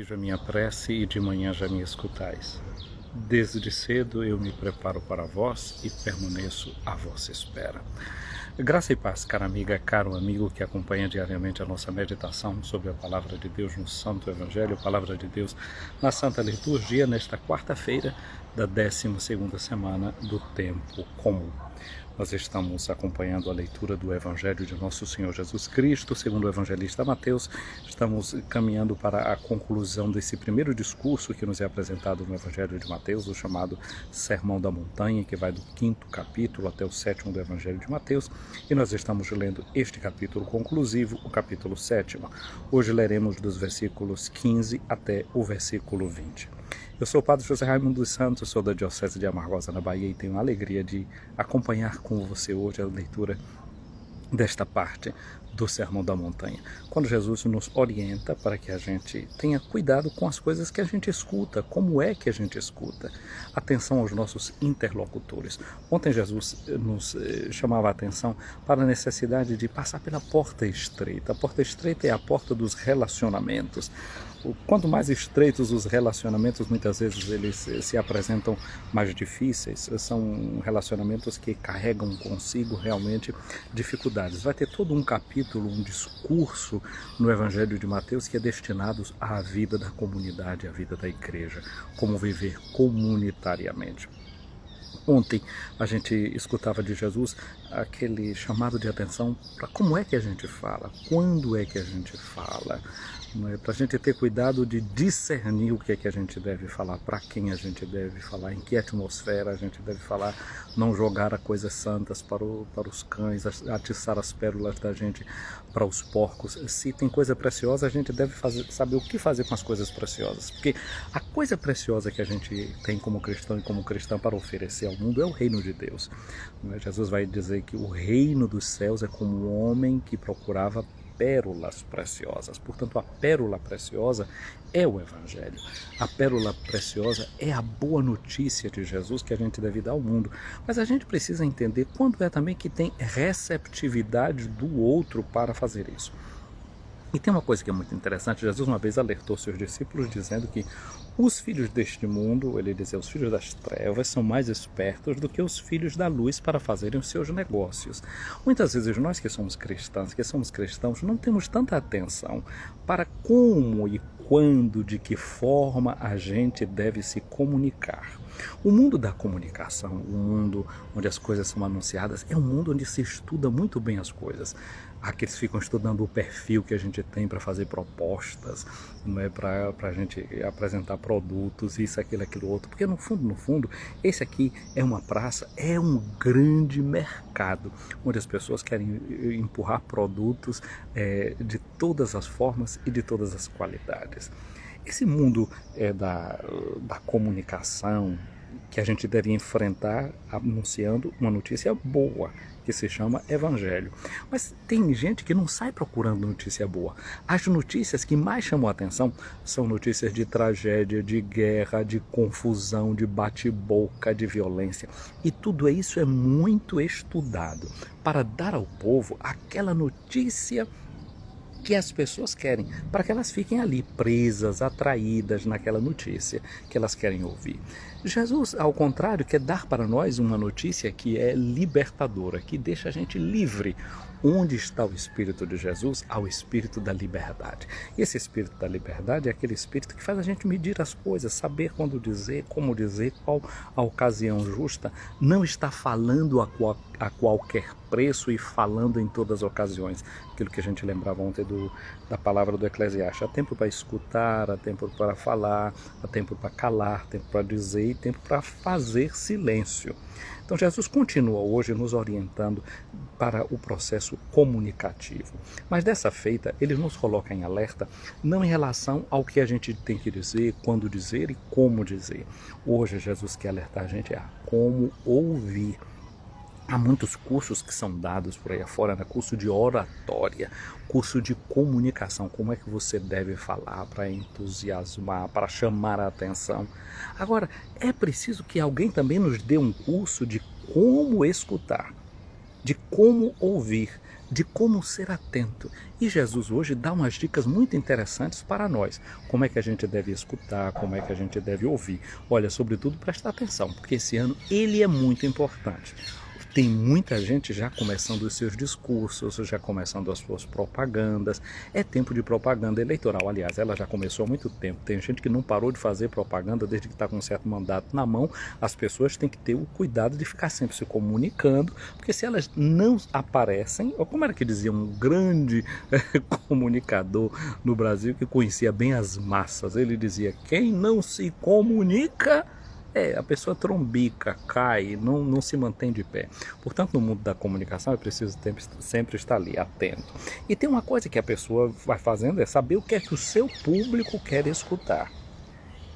ouvis a minha prece e de manhã já me escutais. Desde cedo eu me preparo para vós e permaneço à vossa espera. Graça e paz, cara amiga, caro amigo que acompanha diariamente a nossa meditação sobre a Palavra de Deus no Santo Evangelho, Palavra de Deus na Santa Liturgia, nesta quarta-feira da 12ª semana do Tempo Comum. Nós estamos acompanhando a leitura do Evangelho de Nosso Senhor Jesus Cristo, segundo o evangelista Mateus. Estamos caminhando para a conclusão desse primeiro discurso que nos é apresentado no Evangelho de Mateus, o chamado Sermão da Montanha, que vai do 5º capítulo até o 7º do Evangelho de Mateus. E nós estamos lendo este capítulo conclusivo, o capítulo 7º. Hoje leremos dos versículos 15 até o versículo 20. Eu sou o Padre José Raimundo dos Santos, sou da Diocese de Amargosa, na Bahia, e tenho a alegria de acompanhar com você hoje a leitura desta parte do Sermão da Montanha, quando Jesus nos orienta para que a gente tenha cuidado com as coisas que a gente escuta, como é que a gente escuta. Atenção aos nossos interlocutores. Ontem Jesus nos chamava a atenção para a necessidade de passar pela porta estreita. A porta estreita é a porta dos relacionamentos. Quanto mais estreitos os relacionamentos, muitas vezes eles se apresentam mais difíceis. São relacionamentos que carregam consigo realmente dificuldades. Vai ter todo um capítulo, um discurso no Evangelho de Mateus que é destinado à vida da comunidade, à vida da igreja, como viver comunitariamente. Ontem a gente escutava de Jesus aquele chamado de atenção para como é que a gente fala, quando é que a gente fala, para a gente ter cuidado de discernir o que é que a gente deve falar, para quem a gente deve falar, em que atmosfera a gente deve falar, não jogar a coisas santas para os cães, atiçar as pérolas da gente para os porcos. Se tem coisa preciosa, a gente deve saber o que fazer com as coisas preciosas, porque a coisa preciosa que a gente tem como cristão e como cristã para oferecer ao mundo é o reino de Deus. Jesus vai dizer que o reino dos céus é como um homem que procurava pérolas preciosas. Portanto, a pérola preciosa é o Evangelho. A pérola preciosa é a boa notícia de Jesus que a gente deve dar ao mundo. Mas a gente precisa entender quando é também que tem receptividade do outro para fazer isso. E tem uma coisa que é muito interessante. Jesus uma vez alertou seus discípulos dizendo que os filhos deste mundo, ele dizia, os filhos das trevas são mais espertos do que os filhos da luz para fazerem os seus negócios. Muitas vezes nós que somos cristãos, não temos tanta atenção para como e quando, de que forma a gente deve se comunicar. O mundo da comunicação, o mundo onde as coisas são anunciadas, é um mundo onde se estuda muito bem as coisas. Aqueles ficam estudando o perfil que a gente tem para fazer propostas, não é, para a gente apresentar produtos, isso, aquilo, outro. Porque no fundo, esse aqui é uma praça, é um grande mercado, onde as pessoas querem empurrar produtos de todas as formas e de todas as qualidades. Esse mundo da comunicação que a gente deve enfrentar anunciando uma notícia boa, que se chama Evangelho. Mas tem gente que não sai procurando notícia boa. As notícias que mais chamam a atenção são notícias de tragédia, de guerra, de confusão, de bate-boca, de violência. E tudo isso é muito estudado para dar ao povo aquela notícia que as pessoas querem, para que elas fiquem ali presas, atraídas naquela notícia que elas querem ouvir. Jesus, ao contrário, quer dar para nós uma notícia que é libertadora, que deixa a gente livre. Onde está o Espírito de Jesus? Há o Espírito da liberdade. E esse Espírito da liberdade é aquele Espírito que faz a gente medir as coisas, saber quando dizer, como dizer, qual a ocasião justa. Não está falando a qualquer preço e falando em todas as ocasiões. Aquilo que a gente lembrava ontem da palavra do Eclesiastes. Há tempo para escutar, há tempo para falar, há tempo para calar, há tempo para dizer e tempo para fazer silêncio. Então Jesus continua hoje nos orientando para o processo comunicativo. Mas dessa feita, ele nos coloca em alerta, não em relação ao que a gente tem que dizer, quando dizer e como dizer. Hoje Jesus quer alertar a gente a como ouvir. Há muitos cursos que são dados por aí afora, né? Curso de oratória, curso de comunicação, como é que você deve falar para entusiasmar, para chamar a atenção. Agora, é preciso que alguém também nos dê um curso de como escutar, de como ouvir, de como ser atento. E Jesus hoje dá umas dicas muito interessantes para nós. Como é que a gente deve escutar, como é que a gente deve ouvir. Olha, sobretudo prestar atenção, porque esse ano ele é muito importante. Tem muita gente já começando os seus discursos, já começando as suas propagandas. É tempo de propaganda eleitoral, aliás, ela já começou há muito tempo. Tem gente que não parou de fazer propaganda desde que está com um certo mandato na mão. As pessoas têm que ter o cuidado de ficar sempre se comunicando, porque se elas não aparecem, ou como era que dizia um grande comunicador no Brasil que conhecia bem as massas, ele dizia: quem não se comunica... a pessoa trombica, cai, não se mantém de pé. Portanto, no mundo da comunicação é preciso sempre estar ali, atento. E tem uma coisa que a pessoa vai fazendo, é saber o que é que o seu público quer escutar.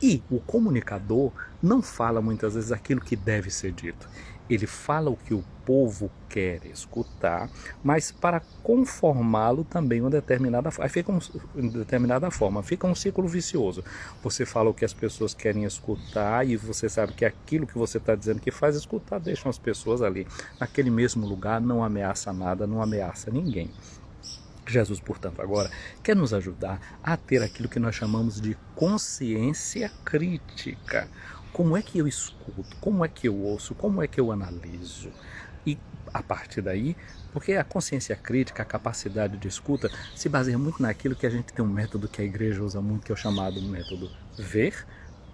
E o comunicador não fala muitas vezes aquilo que deve ser dito. Ele fala o que o povo quer escutar, mas para conformá-lo também uma determinada forma. Aí fica fica um ciclo vicioso. Você fala o que as pessoas querem escutar e você sabe que aquilo que você está dizendo que faz escutar deixa as pessoas ali, naquele mesmo lugar, não ameaça nada, não ameaça ninguém. Jesus, portanto, agora quer nos ajudar a ter aquilo que nós chamamos de consciência crítica. Como é que eu escuto? Como é que eu ouço? Como é que eu analiso? E a partir daí, porque a consciência crítica, a capacidade de escuta, se baseia muito naquilo que a gente tem um método que a igreja usa muito, que é o chamado método ver,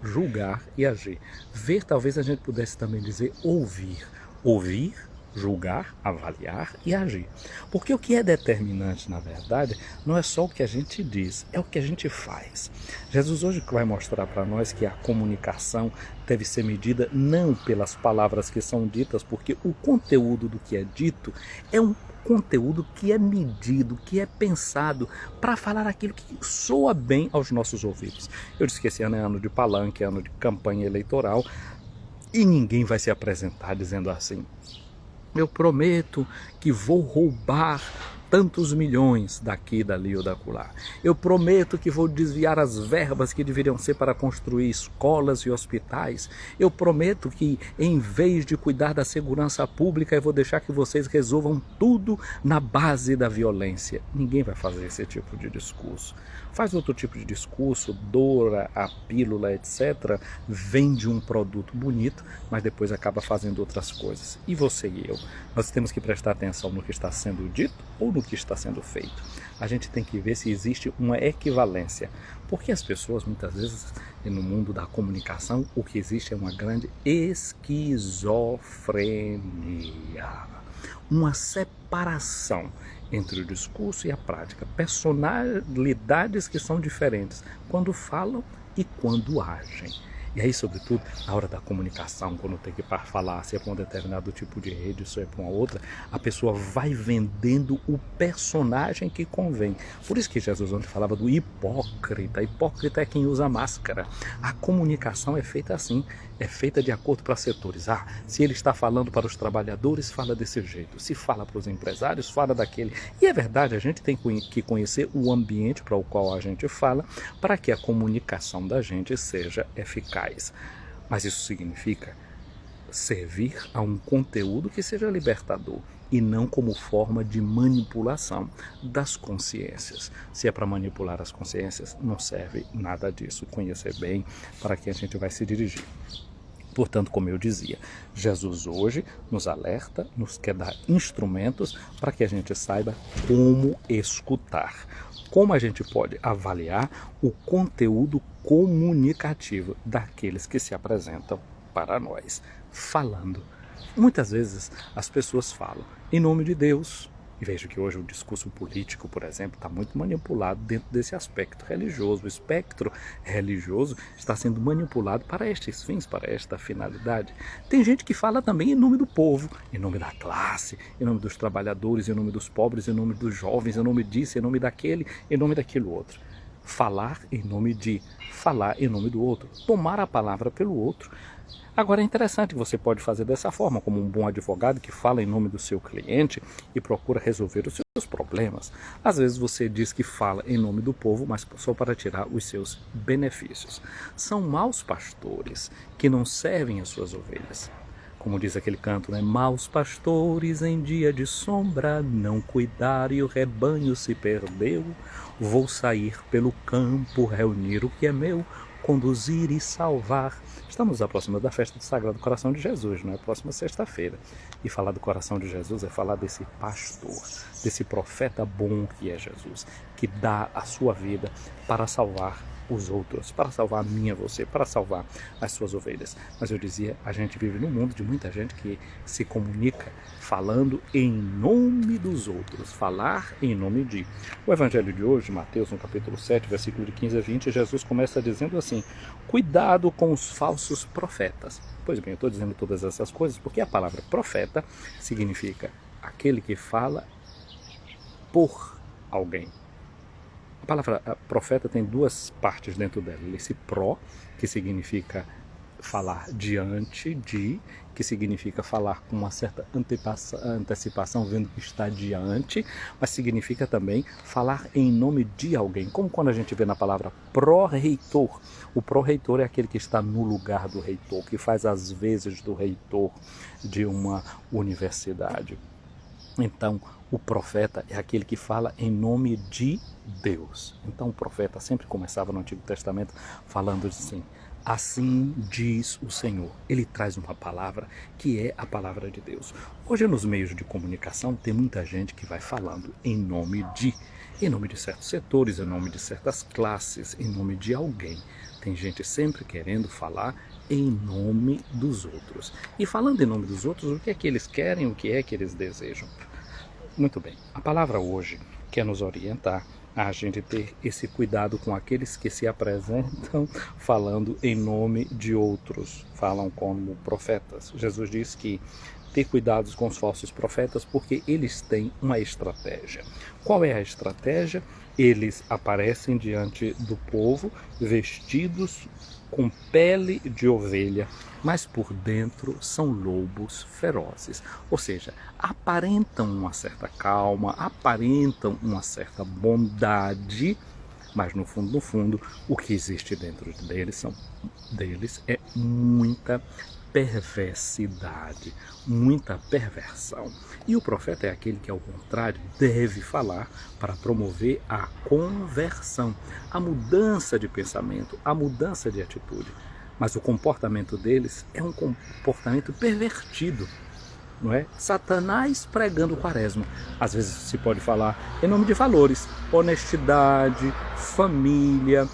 julgar e agir. Ver, talvez a gente pudesse também dizer ouvir. Ouvir, julgar, avaliar e agir. Porque o que é determinante, na verdade, não é só o que a gente diz, é o que a gente faz. Jesus hoje vai mostrar para nós que a comunicação deve ser medida não pelas palavras que são ditas, porque o conteúdo do que é dito é um conteúdo que é medido, que é pensado para falar aquilo que soa bem aos nossos ouvidos. Eu disse que esse ano é ano de palanque, é ano de campanha eleitoral, e ninguém vai se apresentar dizendo assim: eu prometo que vou roubar tantos milhões daqui, dali ou dacolá. Eu prometo que vou desviar as verbas que deveriam ser para construir escolas e hospitais. Eu prometo que, em vez de cuidar da segurança pública, eu vou deixar que vocês resolvam tudo na base da violência. Ninguém vai fazer esse tipo de discurso. Faz outro tipo de discurso, doura a pílula, etc. Vende um produto bonito, mas depois acaba fazendo outras coisas. E você e eu? Nós temos que prestar atenção no que está sendo dito ou no que está sendo feito. A gente tem que ver se existe uma equivalência. Porque as pessoas, muitas vezes, no mundo da comunicação, o que existe é uma grande esquizofrenia. Uma separação entre o discurso e a prática. Personalidades que são diferentes quando falam e quando agem. E aí, sobretudo, na hora da comunicação, quando tem que falar, se é para um determinado tipo de rede, se é para uma outra, a pessoa vai vendendo o personagem que convém. Por isso que Jesus ontem falava do hipócrita. Hipócrita é quem usa máscara. A comunicação é feita assim, é feita de acordo para setores. Se ele está falando para os trabalhadores, fala desse jeito. Se fala para os empresários, fala daquele. E é verdade, a gente tem que conhecer o ambiente para o qual a gente fala, para que a comunicação da gente seja eficaz. Mas isso significa servir a um conteúdo que seja libertador e não como forma de manipulação das consciências. Se é para manipular as consciências, não serve nada disso. Conhecer bem para que a gente vai se dirigir. Portanto, como eu dizia, Jesus hoje nos alerta, nos quer dar instrumentos para que a gente saiba como escutar. Como a gente pode avaliar o conteúdo comunicativo daqueles que se apresentam para nós, falando. Muitas vezes as pessoas falam em nome de Deus. E vejo que hoje o discurso político, por exemplo, está muito manipulado dentro desse aspecto religioso. O espectro religioso está sendo manipulado para estes fins, para esta finalidade. Tem gente que fala também em nome do povo, em nome da classe, em nome dos trabalhadores, em nome dos pobres, em nome dos jovens, em nome disso, em nome daquele, em nome daquilo outro. Falar em nome de, falar em nome do outro, tomar a palavra pelo outro. Agora é interessante que você pode fazer dessa forma, como um bom advogado que fala em nome do seu cliente e procura resolver os seus problemas. Às vezes você diz que fala em nome do povo, mas só para tirar os seus benefícios. São maus pastores que não servem as suas ovelhas. Como diz aquele canto, né? Maus pastores em dia de sombra não cuidaram e o rebanho se perdeu. Vou sair pelo campo, reunir o que é meu, conduzir e salvar. Estamos nos aproximando da festa do Sagrado Coração de Jesus, não é? Próxima sexta-feira. E falar do coração de Jesus é falar desse pastor, desse profeta bom que é Jesus, que dá a sua vida para salvar os outros, para salvar a minha, você, para salvar as suas ovelhas. Mas eu dizia, a gente vive num mundo de muita gente que se comunica falando em nome dos outros, falar em nome de. O evangelho de hoje, Mateus, no capítulo 7, versículo de 15 a 20, Jesus começa dizendo assim: cuidado com os falsos profetas. Pois bem, eu estou dizendo todas essas coisas porque a palavra profeta significa aquele que fala por alguém. A palavra profeta tem duas partes dentro dela. Esse pró, que significa falar diante de, que significa falar com uma certa antecipação, vendo que está diante, mas significa também falar em nome de alguém. Como quando a gente vê na palavra pró-reitor. O pró-reitor é aquele que está no lugar do reitor, que faz as vezes do reitor de uma universidade. Então, o profeta é aquele que fala em nome de Deus. Então, o profeta sempre começava no Antigo Testamento falando assim: assim diz o Senhor. Ele traz uma palavra que é a palavra de Deus. Hoje, nos meios de comunicação, tem muita gente que vai falando em nome de certos setores, em nome de certas classes, em nome de alguém. Tem gente sempre querendo falar em nome dos outros. E falando em nome dos outros, o que é que eles querem, o que é que eles desejam? Muito bem, a palavra hoje quer nos orientar a gente ter esse cuidado com aqueles que se apresentam falando em nome de outros, falam como profetas. Jesus diz que ter cuidado com os falsos profetas porque eles têm uma estratégia. Qual é a estratégia? Eles aparecem diante do povo vestidos com pele de ovelha, mas por dentro são lobos ferozes. Ou seja, aparentam uma certa calma, aparentam uma certa bondade, mas no fundo, o que existe dentro deles é muita perversidade, muita perversão. E o profeta é aquele que, ao contrário, deve falar para promover a conversão, a mudança de pensamento, a mudança de atitude. Mas o comportamento deles é um comportamento pervertido, não é? Satanás pregando o quaresma. Às vezes se pode falar em nome de valores, honestidade, família,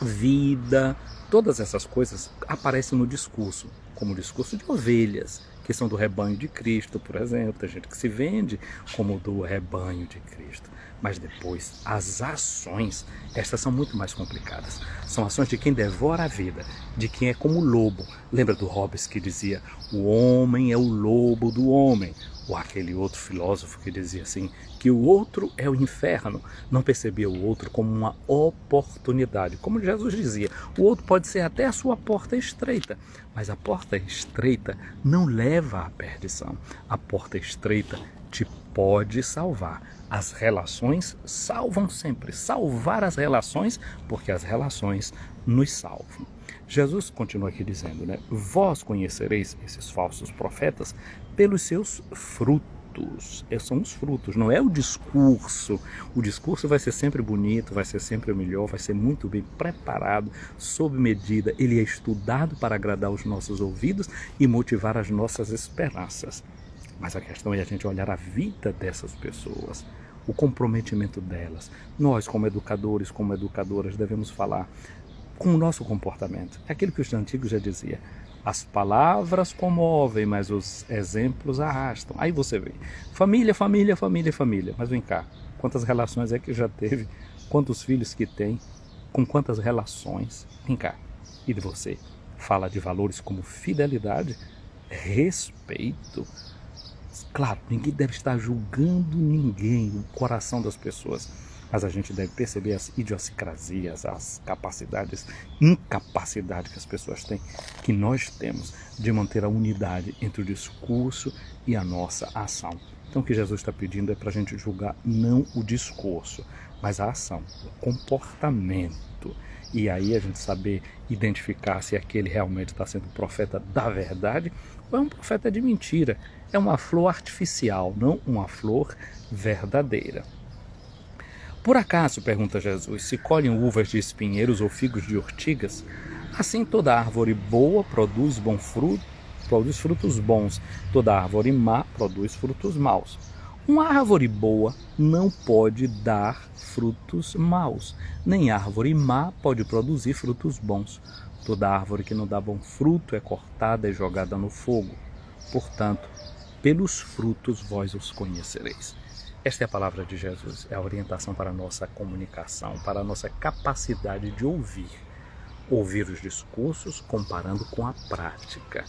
vida. Todas essas coisas aparecem no discurso, como o discurso de ovelhas, que são do rebanho de Cristo, por exemplo. Tem gente que se vende como do rebanho de Cristo. Mas depois, as ações, essas são muito mais complicadas. São ações de quem devora a vida, de quem é como o lobo. Lembra do Hobbes que dizia: o homem é o lobo do homem. Ou aquele outro filósofo que dizia assim, que o outro é o inferno. Não percebia o outro como uma oportunidade. Como Jesus dizia, o outro pode ser até a sua porta estreita, mas a porta estreita não leva à perdição. A porta estreita te pode salvar. As relações salvam sempre. Salvar as relações, porque as relações nos salvam. Jesus continua aqui dizendo, né? Vós conhecereis esses falsos profetas pelos seus frutos. São os frutos, não é o discurso. O discurso vai ser sempre bonito, vai ser sempre o melhor, vai ser muito bem preparado, sob medida. Ele é estudado para agradar os nossos ouvidos e motivar as nossas esperanças. Mas a questão é a gente olhar a vida dessas pessoas, o comprometimento delas. Nós, como educadores, como educadoras, devemos falar com o nosso comportamento. É aquilo que os antigos já diziam: as palavras comovem, mas os exemplos arrastam. Aí você vê, família, família, família, família. Mas vem cá, quantas relações é que já teve? Quantos filhos que tem? Com quantas relações? Vem cá. E de você? Fala de valores como fidelidade, respeito. Claro, ninguém deve estar julgando ninguém, o coração das pessoas. Mas a gente deve perceber as idiosincrasias, as incapacidade que as pessoas têm, que nós temos de manter a unidade entre o discurso e a nossa ação. Então o que Jesus está pedindo é para a gente julgar não o discurso, mas a ação, o comportamento. E aí a gente saber identificar se aquele realmente está sendo profeta da verdade ou é um profeta de mentira. É uma flor artificial, não uma flor verdadeira. Por acaso, pergunta Jesus, se colhem uvas de espinheiros ou figos de urtigas? Assim toda árvore boa produz bom fruto, produz frutos bons, toda árvore má produz frutos maus. Uma árvore boa não pode dar frutos maus, nem árvore má pode produzir frutos bons. Toda árvore que não dá bom fruto é cortada e jogada no fogo. Portanto, pelos frutos vós os conhecereis. Esta é a palavra de Jesus, é a orientação para a nossa comunicação, para a nossa capacidade de ouvir. Ouvir os discursos comparando com a prática.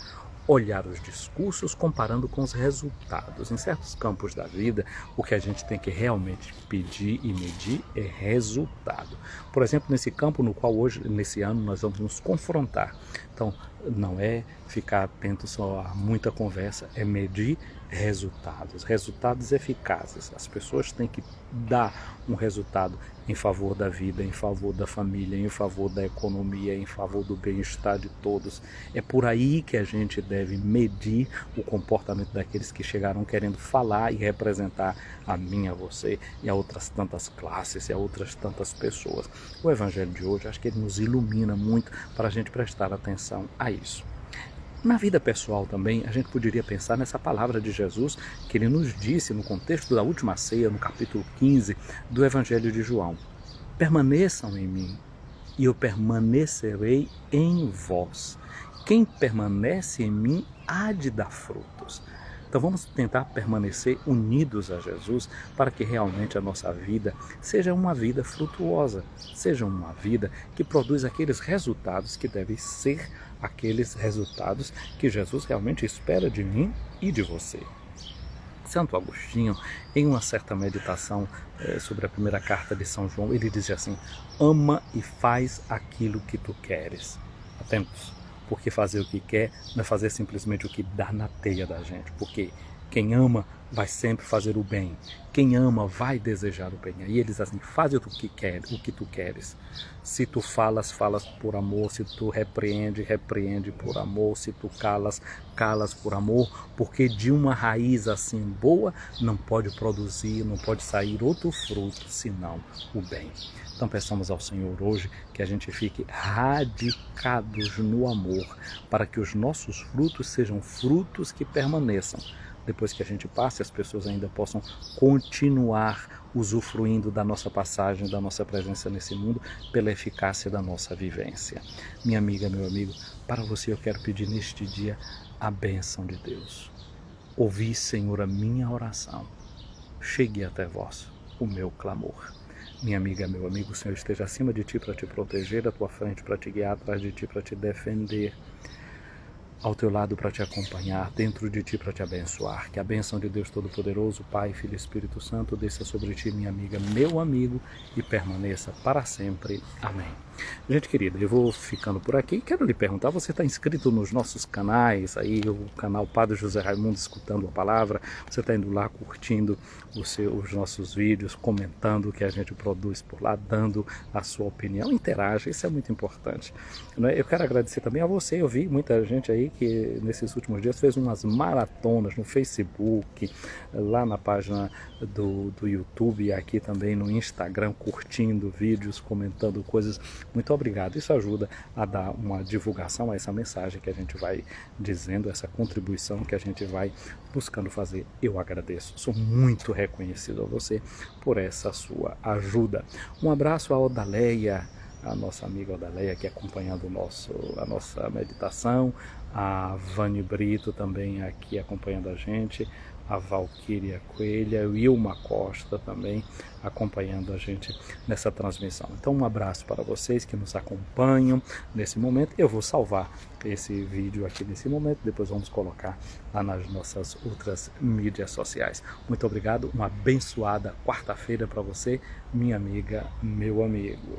Olhar os discursos comparando com os resultados. Em certos campos da vida, o que a gente tem que realmente pedir e medir é resultado. Por exemplo, nesse campo no qual hoje, nesse ano, nós vamos nos confrontar. Então, não é ficar atento só a muita conversa, é medir resultados, resultados eficazes. As pessoas têm que dar um resultado em favor da vida, em favor da família, em favor da economia, em favor do bem-estar de todos. É por aí que a gente deve medir o comportamento daqueles que chegaram querendo falar e representar a mim, a você e a outras tantas classes e a outras tantas pessoas. O Evangelho de hoje, acho que ele nos ilumina muito para a gente prestar atenção a isso. Na vida pessoal também, a gente poderia pensar nessa palavra de Jesus que ele nos disse no contexto da última ceia, no capítulo 15 do Evangelho de João. Permaneçam em mim e eu permanecerei em vós. Quem permanece em mim há de dar frutos. Então vamos tentar permanecer unidos a Jesus para que realmente a nossa vida seja uma vida frutuosa, seja uma vida que produz aqueles resultados que devem ser aqueles resultados que Jesus realmente espera de mim e de você. Santo Agostinho, em uma certa meditação sobre a primeira carta de São João, ele diz assim: ama e faz aquilo que tu queres. Atentos. Porque fazer o que quer não é fazer simplesmente o que dá na teia da gente. Porque quem ama vai sempre fazer o bem. Quem ama vai desejar o bem. Aí eles assim, faz o que tu queres. Se tu falas, falas por amor. Se tu repreende, repreende por amor. Se tu calas, calas por amor. Porque de uma raiz assim boa não pode produzir, não pode sair outro fruto senão o bem. Então peçamos ao Senhor hoje que a gente fique radicados no amor, para que os nossos frutos sejam frutos que permaneçam. Depois que a gente passe, as pessoas ainda possam continuar usufruindo da nossa passagem, da nossa presença nesse mundo, pela eficácia da nossa vivência. Minha amiga, meu amigo, para você eu quero pedir neste dia a bênção de Deus. Ouvi, Senhor, a minha oração. Chegue até vós o meu clamor. Minha amiga, meu amigo, o Senhor esteja acima de ti para te proteger, à tua frente para te guiar, atrás de ti para te defender, ao teu lado para te acompanhar, dentro de ti para te abençoar. Que a bênção de Deus Todo-Poderoso, Pai, Filho e Espírito Santo, desça sobre ti, minha amiga, meu amigo, e permaneça para sempre. Amém. Gente querida, eu vou ficando por aqui. Quero lhe perguntar, você está inscrito nos nossos canais, aí o canal Padre José Raimundo Escutando a Palavra, você está indo lá curtindo os nossos vídeos, comentando o que a gente produz por lá, dando a sua opinião, interage, isso é muito importante. Eu quero agradecer também a você, eu vi muita gente aí que nesses últimos dias fez umas maratonas no Facebook, lá na página do YouTube e aqui também no Instagram, curtindo vídeos, comentando coisas. Muito obrigado, isso ajuda a dar uma divulgação a essa mensagem que a gente vai dizendo, essa contribuição que a gente vai buscando fazer. Eu agradeço, sou muito reconhecido a você por essa sua ajuda. Um abraço a Odaleia, a nossa amiga Odaleia, que acompanhando a nossa meditação, a Vani Brito também aqui acompanhando a gente, a Valquíria Coelha, o Ilma Costa também acompanhando a gente nessa transmissão. Então um abraço para vocês que nos acompanham nesse momento. Eu vou salvar esse vídeo aqui nesse momento, depois vamos colocar lá nas nossas outras mídias sociais. Muito obrigado, uma abençoada quarta-feira para você, minha amiga, meu amigo.